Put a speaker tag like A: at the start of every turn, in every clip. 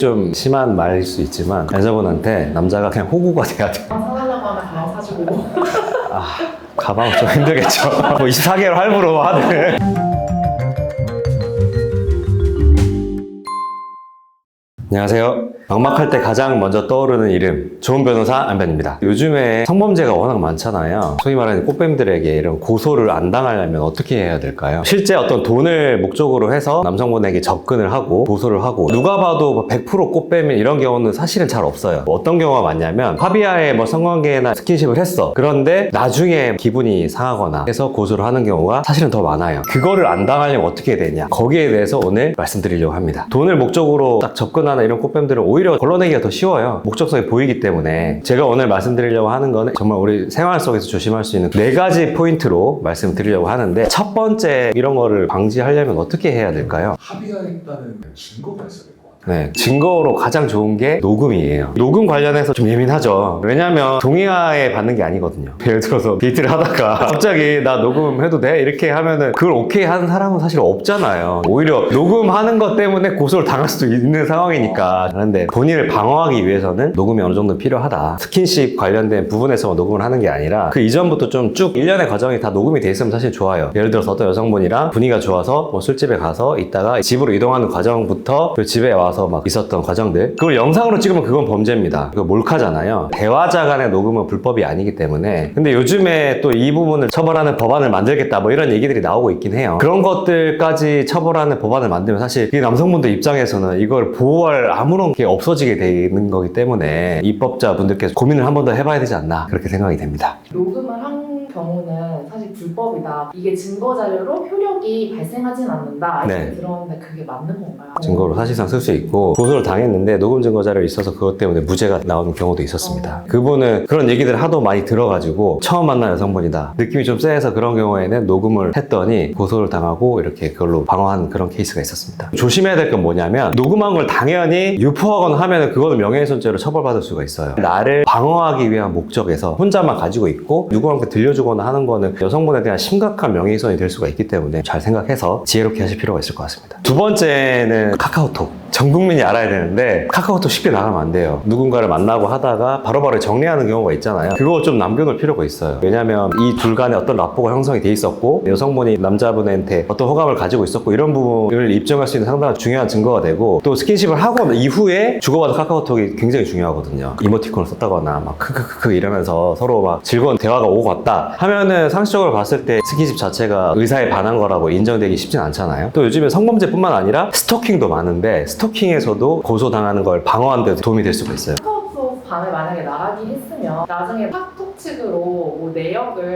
A: 좀 심한 말일 수 있지만 여자분한테 남자가 그냥 호구가 돼야 돼.
B: 사달라고 하면 가방 사주고.
A: 가방 좀 힘들겠죠. 뭐 24개월 할부로 하는. 안녕하세요. 막막할 때 가장 먼저 떠오르는 이름, 좋은 변호사 안변입니다. 요즘에 성범죄가 워낙 많잖아요. 소위 말하는 꽃뱀들에게 이런 고소를 안 당하려면 어떻게 해야 될까요? 실제 어떤 돈을 목적으로 해서 남성분에게 접근을 하고 고소를 하고 누가 봐도 100% 꽃뱀이 이런 경우는 사실은 잘 없어요. 어떤 경우가 많냐면 합의하에 성관계나 스킨십을 했어. 그런데 나중에 기분이 상하거나 해서 고소를 하는 경우가 사실은 더 많아요. 그거를 안 당하려면 어떻게 해야 되냐, 거기에 대해서 오늘 말씀드리려고 합니다. 돈을 목적으로 딱 접근하는 이런 꽃뱀들은 오히려 걸러내기가 더 쉬워요. 목적성이 보이기 때문에. 제가 오늘 말씀드리려고 하는 거는 정말 우리 생활 속에서 조심할 수 있는 4가지 포인트로 말씀드리려고 하는데, 첫 번째, 이런 거를 방지하려면 어떻가 해야 될까요?
C: 합의가 했다는 증거가 있어야 될 것 같아요.
A: 네, 증거로 가장 좋은 게 녹음이에요. 녹음 관련해서 좀 예민하죠. 왜냐면 동의하에 받는 게 아니거든요. 예를 들어서 데이트를 하다가 갑자기 나 녹음해도 돼? 이렇게 하면은 그걸 오케이 하는 사람은 사실 없잖아요. 오히려 녹음하는 것 때문에 고소를 당할 수도 있는 상황이니까. 그런데 본인을 방어하기 위해서는 녹음이 어느 정도 필요하다. 스킨십 관련된 부분에서 녹음을 하는 게 아니라 그 이전부터 좀 쭉 일련의 과정이 다 녹음이 돼 있으면 사실 좋아요. 예를 들어서 어떤 여성분이랑 분위기가 좋아서 술집에 가서 있다가 집으로 이동하는 과정부터 그 집에 와서 막 있었던 과정들, 그걸 영상으로 찍으면 그건 범죄입니다. 그거 몰카잖아요. 대화자 간의 녹음은 불법이 아니기 때문에. 근데 요즘에 또 이 부분을 처벌하는 법안을 만들겠다 이런 얘기들이 나오고 있긴 해요. 그런 것들까지 처벌하는 법안을 만들면 사실 이 남성분들 입장에서는 이걸 보호할 아무런 게 없어지게 되는 거기 때문에 입법자분들께서 고민을 한 번 더 해봐야 되지 않나, 그렇게 생각이 됩니다.
B: 녹음을 한 경우는 사실 불법이다. 이게 증거 자료로 효력이 발생하진 않는다.
A: 네.
B: 이렇게 들었는데 그게 맞는 건가요?
A: 증거로 사실상 쓸 수 있고, 고소를 당했는데 녹음 증거 자료가 있어서 그것 때문에 무죄가 나오는 경우도 있었습니다. 그분은 그런 얘기들을 하도 많이 들어가지고 처음 만난 여성분이다, 느낌이 좀 쎄해서 그런 경우에는 녹음을 했더니 고소를 당하고 이렇게 그걸로 방어한 그런 케이스가 있었습니다. 조심해야 될 건 뭐냐면, 녹음한 걸 당연히 유포하거나 하면 그거는 명예훼손죄로 처벌받을 수가 있어요. 나를 방어하기 위한 목적에서 혼자만 가지고 있고 누구한테 들려주거나 하는 거는 여성분에 대한 심각한 명예훼손이 될 수가 있기 때문에 잘 생각해서 지혜롭게 하실 필요가 있을 것 같습니다. 두 번째는 카카오톡. 전 국민이 알아야 되는데 카카오톡 쉽게 나가면 안 돼요. 누군가를 만나고 하다가 바로바로 정리하는 경우가 있잖아요. 그거 좀 남겨놓을 필요가 있어요. 왜냐면 이 둘 간에 어떤 라포가 형성이 돼 있었고 여성분이 남자분한테 어떤 호감을 가지고 있었고 이런 부분을 입증할 수 있는 상당히 중요한 증거가 되고, 또 스킨십을 하고 이후에 주고받은 카카오톡이 굉장히 중요하거든요. 이모티콘을 썼다거나 막 크크크크 이러면서 서로 막 즐거운 대화가 오고 갔다 하면은 상식적으로 봤을 때 스킨십 자체가 의사에 반한 거라고 인정되기 쉽진 않잖아요. 또 요즘에 성범죄뿐만 아니라 스토킹도 많은데 스토킹에서도 고소당하는 걸 방어하는 데 도움이 될 수가 있어요.
B: 카카오톡 밤에 만약에 나가기 했으면 나중에 카톡 측으로 뭐 내역을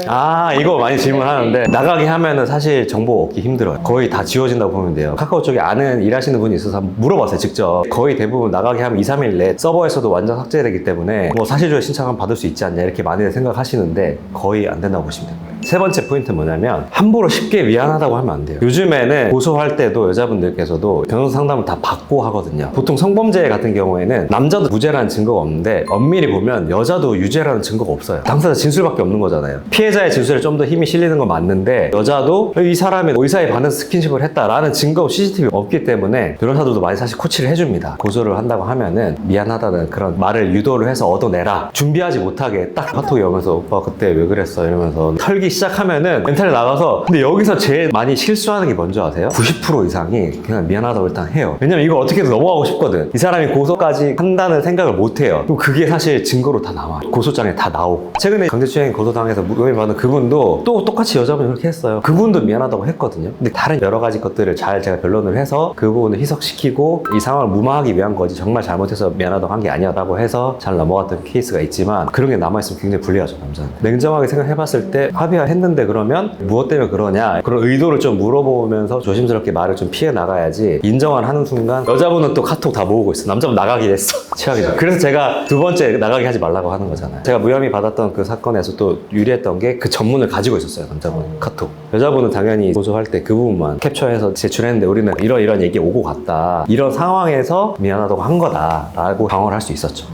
A: 이거 많이 질문하는데, 나가게 하면은 사실 정보 얻기 힘들어요. 거의 다 지워진다고 보면 돼요. 카카오 쪽에 아는 일하시는 분이 있어서 한번 물어봤어요, 직접. 거의 대부분 나가게 하면 2-3일 내 서버에서도 완전 삭제되기 때문에 뭐 사실조회 신청하면 받을 수 있지 않냐 이렇게 많이들 생각하시는데 거의 안 된다고 보시면 됩니다. 세 번째 포인트는 뭐냐면, 함부로 쉽게 미안하다고 하면 안 돼요. 요즘에는 고소할 때도 여자분들께서도 변호사 상담을 다 받고 하거든요. 보통 성범죄 같은 경우에는 남자도 무죄라는 증거가 없는데 엄밀히 보면 여자도 유죄라는 증거가 없어요. 당사자 진술밖에 없는 거잖아요. 피해자의 진술에 좀 더 힘이 실리는 건 맞는데 여자도 이 사람이 의사에 반해서 스킨십을 했다라는 증거 CCTV 없기 때문에 변호사들도 많이 사실 코치를 해줍니다. 고소를 한다고 하면은 미안하다는 그런 말을 유도를 해서 얻어내라. 준비하지 못하게 딱 카톡이 오면서 오빠 그때 왜 그랬어 이러면서 털기 시작하면은 멘탈이 나가서. 근데 여기서 제일 많이 실수하는 게 뭔지 아세요? 90% 이상이 그냥 미안하다고 일단 해요. 왜냐면 이거 어떻게든 넘어가고 싶거든. 이 사람이 고소까지 한다는 생각을 못 해요. 그럼 그게 사실 증거로 다 나와요. 고소장에 다 나오고. 최근에 강제추행 고소당해서 무혐의 받은 그분도 또 똑같이 여자분이 그렇게 했어요. 그분도 미안하다고 했거든요. 근데 다른 여러 가지 것들을 잘 제가 변론을 해서 그 부분을 희석시키고 이 상황을 무마하기 위한 거지 정말 잘못해서 미안하다고 한 게 아니라고 해서 잘 넘어갔던 케이스가 있지만, 그런 게 남아있으면 굉장히 불리하죠, 남자는. 냉정하게 생각해봤을 때 합의가 했는데 그러면 무엇 때문에 그러냐, 그런 의도를 좀 물어보면서 조심스럽게 말을 좀 피해 나가야지. 인정을 하는 순간 여자분은 또 카톡 다 모으고 있어. 남자분 나가게 했어. 최악이죠. 그래서 제가 두 번째 나가게 하지 말라고 하는 거잖아요. 제가 무혐의 받았던 그 사건에서 또 유리했던 게 그 전문을 가지고 있었어요, 남자분 카톡. 여자분은 당연히 고소할 때 그 부분만 캡처해서 제출했는데 우리는 이런 얘기 오고 갔다, 이런 상황에서 미안하다고 한 거다 라고 방어를 할 수 있었죠.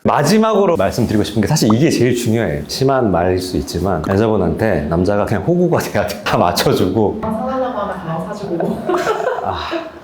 A: 마지막으로 말씀드리고 싶은 게, 사실 이게 제일 중요해요. 심한 말일 수 있지만 여자분한테 남자가 그냥 호구가 돼야 돼. 다 맞춰주고
B: 사달라고 하면 가방 사주고.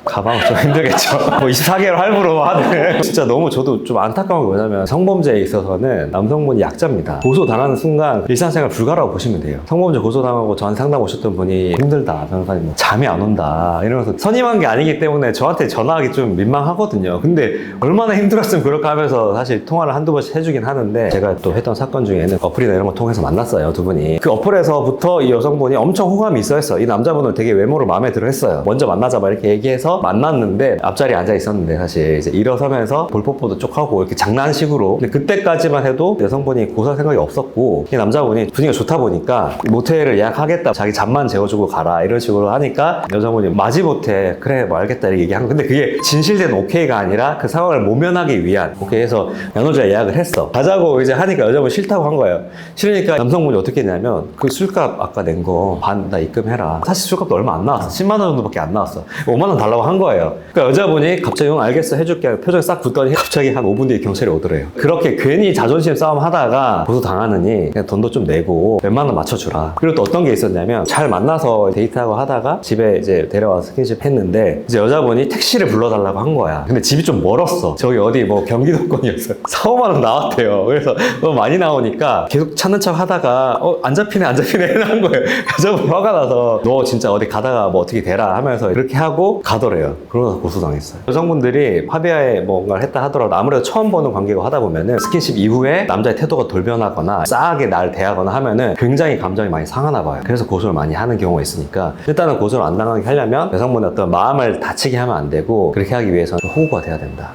A: 가방 좀 힘들겠죠. 뭐 24개월 할부로 하는. 진짜 너무 저도 좀 안타까운 게 뭐냐면 성범죄에 있어서는 남성분이 약자입니다. 고소당하는 순간 일상생활 불가라고 보시면 돼요. 성범죄 고소당하고 저한테 상담 오셨던 분이 힘들다. 변호사님 뭐 잠이 안 온다. 이러면서 선임한 게 아니기 때문에 저한테 전화하기 좀 민망하거든요. 근데 얼마나 힘들었으면 그렇게 하면서 사실 통화를 한두 번씩 해주긴 하는데 제가 또 했던 사건 중에는 어플이나 이런 거 통해서 만났어요. 두 분이. 그 어플에서부터 이 여성분이 엄청 호감이 있어 했어요. 이 남자분은 되게 외모를 마음에 들어 했어요. 먼저 만나자 막 이렇게 얘기해서 만났는데 앞자리에 앉아 있었는데 사실 이제 일어서면서 볼뽀뽀도 쭉 하고 이렇게 장난식으로 근데 그때까지만 해도 여성분이 고소할 생각이 없었고 이 남자분이 분위기가 좋다 보니까 모텔을 예약하겠다 자기 잠만 재워주고 가라 이런 식으로 하니까 여성분이 마지못해 그래 뭐 알겠다 이렇게 얘기한 거 근데 그게 진실된 오케이가 아니라 그 상황을 모면하기 위한 오케이 해서 면허자 예약을 했어 가자고 이제 하니까 여자분이 싫다고 한 거예요. 싫으니까 남성분이 어떻게 했냐면 그 술값 아까 낸 거 반 나 입금해라. 사실 술값도 얼마 안 나왔어. 10만 원 정도밖에 안 나왔어. 5만 원 달라고 한 거예요. 그러니까 여자분이 갑자기 응 알겠어 해줄게 표정이 싹 굳더니 갑자기 한 5분 뒤에 경찰이 오더래요. 그렇게 괜히 자존심 싸움 하다가 고소 당하느니 그냥 돈도 좀 내고 웬만하면 맞춰주라. 그리고 또 어떤 게 있었냐면 잘 만나서 데이트하고 하다가 집에 이제 데려와서 스킨십 했는데 이제 여자분이 택시를 불러달라고 한 거야. 근데 집이 좀 멀었어. 저기 어디 뭐 경기도권이었어요. 4, 5만 원 나왔대요. 그래서 너무 많이 나오니까 계속 찾는 척 하다가 안 잡히네 한 거예요. 여자분 화가 나서 너 진짜 어디 가다가 뭐 어떻게 되라 하면서 이렇게 하고 가더래요. 그러다 고소당했어요. 여성분들이 합의하에 뭔가를 했다 하더라도 아무래도 처음 보는 관계고 하다 보면은 스킨십 이후에 남자의 태도가 돌변하거나 싸하게 날 대하거나 하면은 굉장히 감정이 많이 상하나 봐요. 그래서 고소를 많이 하는 경우가 있으니까 일단은 고소를 안 당하게 하려면 여성분의 어떤 마음을 다치게 하면 안 되고 그렇게 하기 위해서는 좀 호구가 돼야 된다.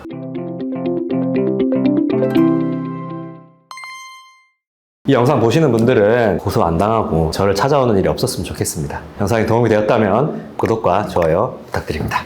A: 이 영상 보시는 분들은 고소 안 당하고 저를 찾아오는 일이 없었으면 좋겠습니다. 영상이 도움이 되었다면 구독과 좋아요 부탁드립니다.